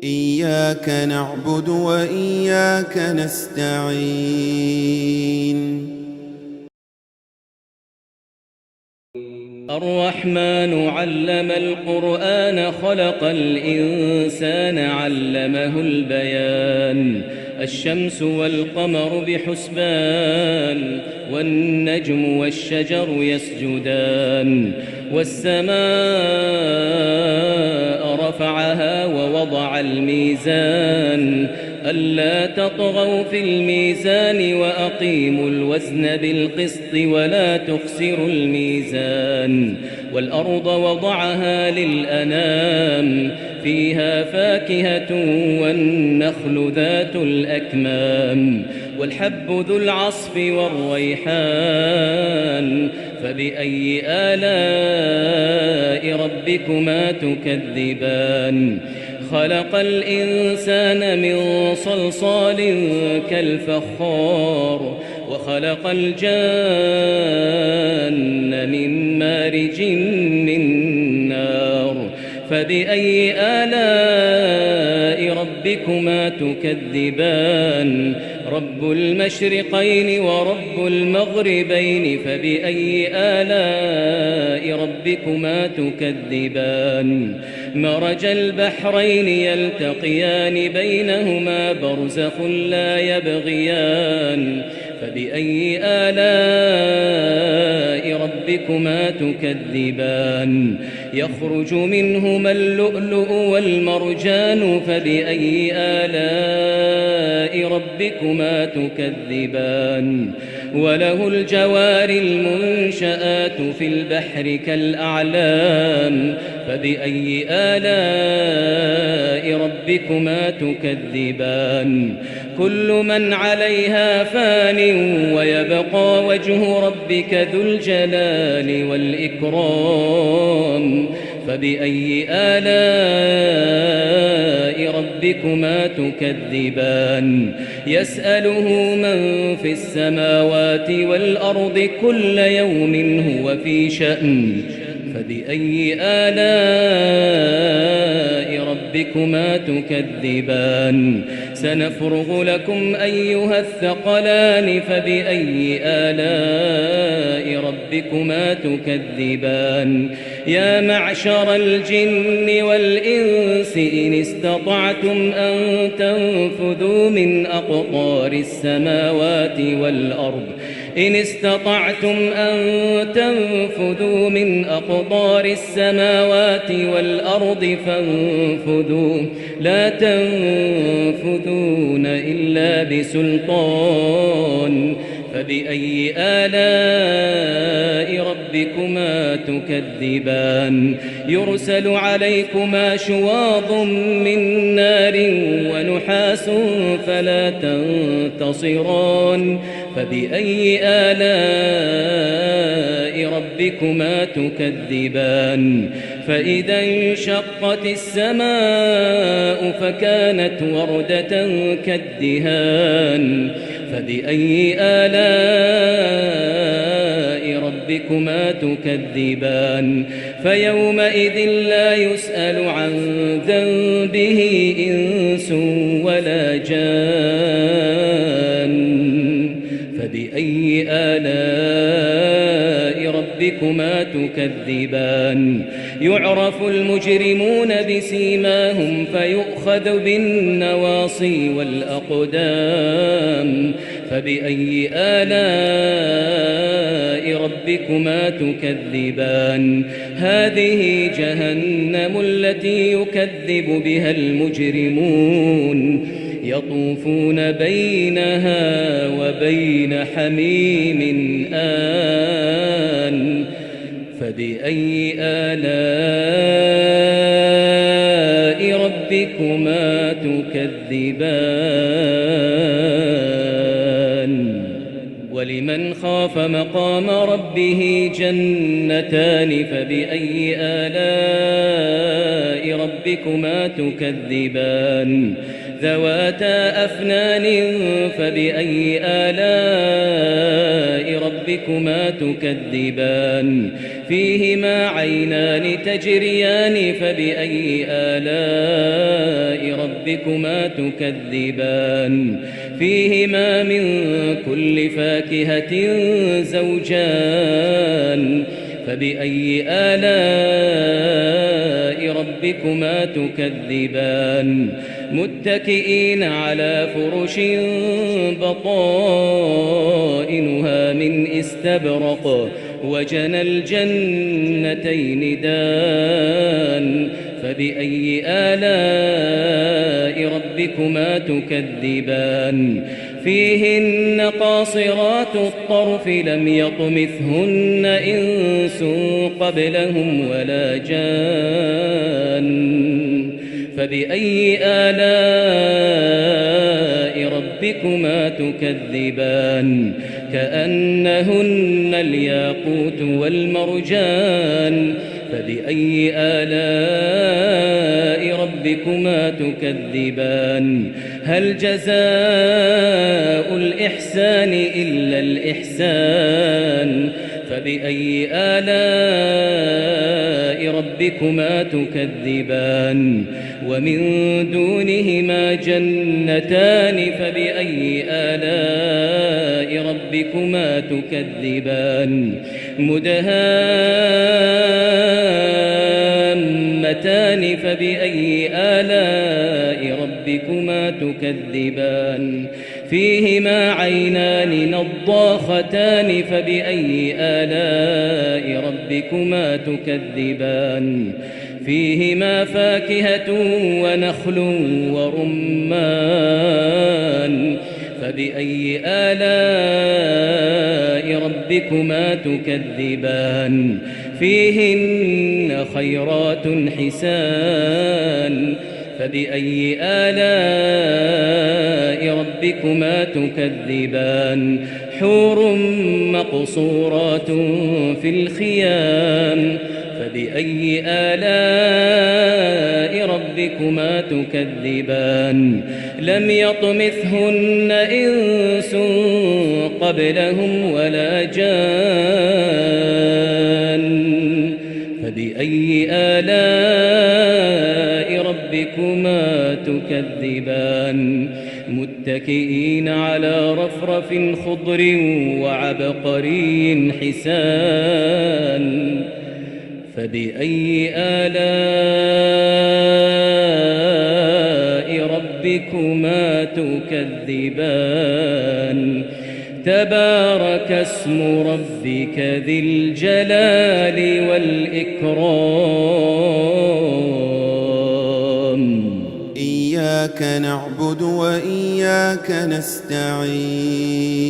إياك نعبد وإياك نستعين. الرحمن علم القرآن خلق الإنسان علمه البيان الشمس والقمر بحسبان والنجم والشجر يسجدان والسماء رفعها ووضع الميزان ألا تطغوا في الميزان وأقيموا الوزن بالقسط ولا تخسروا الميزان والأرض وضعها للأنام فيها فاكهة والنخل ذات الأكمام والحب ذو العصف والريحان فبأي آلاء ربكما تكذبان خلق الإنسان من صلصال كالفخار وخلق الجان من مارج من نار فبأي آلاء ربكما تكذبان رب المشرقين ورب المغربين فبأي آلاء ربكما تكذبان مرج البحرين يلتقيان بينهما برزخ لا يبغيان فبأي آلاء ربكما تكذبان يخرج منهما اللؤلؤ والمرجان فبأي آلاء ربكما تكذبان وله الجوار المنشآت في البحر كالأعلام فبأي آلاء ربكما تكذبان كل من عليها فان ويبقى وجه ربك ذو الجلال والإكرام فبأي آلاء ربكما تكذبان يسأله من في السماوات والأرض كل يوم هو في شأن فبأي آلاء ربكما تكذبان سنفرغ لكم أيها الثقلان فبأي آلاء ربكما تكذبان يا معشر الجن والإنس إن استطعتم أن تنفذوا من أقطار السماوات والأرض إن استطعتم أن تنفذوا من أقطار السماوات والأرض فانفذوا لا تنفذون إلا بسلطان فبأي آلاء ربكما تكذبان يرسل عليكما شواظ من نار ونحاس فلا تنتصران فبأي آلاء ربكما تكذبان فإذا انشقت السماء فكانت وردة كالدهان فبأي آلاء ربكما تكذبان فيومئذ لا يسأل عن ذنبه إنس ولا جان فبأي آلاء ربكما تكذبان يعرف المجرمون بسيماهم فيؤخذ بالنواصي والأقدام فبأي آلاء ربكما تكذبان هذه جهنم التي يكذب بها المجرمون يطوفون بينها وبين حميم آن فبأي آلاء ربكما تكذبان ولمن خاف مقام ربه جنتان فبأي آلاء ربكما تكذبان ذواتا أفنان فبأي آلاء ربكما تكذبان فيهما عينان تجريان فبأي آلاء ربكما تكذبان فيهما من كل فاكهة زوجان فبأي آلاء ربكما تكذبان متكئين على فرش بطائنها من استبرق وجنى الجنتين دان فبأي آلاء ربكما تكذبان فيهن قاصرات الطرف لم يطمثهن إنس قبلهم ولا جان فبأي آلاء ربكما تكذبان كأنهن الياقوت والمرجان فبأي آلاء ربكما تكذبان هل جزاء الإحسان إلا الإحسان فبأي آلاء ربكما تكذبان ومن دونهما جنتان فبأي آلاء ربكما تكذبان مدهامتان فبأي آلاء ربكما تكذبان فيهما عينان نضاختان فبأي آلاء ربكما تكذبان فيهما فاكهة ونخل ورمان فبأي آلاء ربكما تكذبان فيهن خيرات حسان فبأي آلاء ربكما تكذبان حور مقصورات في الخيام فبأي آلاء ربكما تكذبان لم يطمثهن إنس قبلهم ولا جان فبأي آلاء ربكما تكذبان متكئين على رفرف خضر وعبقري حسان فبأي آلاء ربكما تكذبان تبارك اسم ربك ذي الجلال والإكرام إياك نعبد وإياك نستعين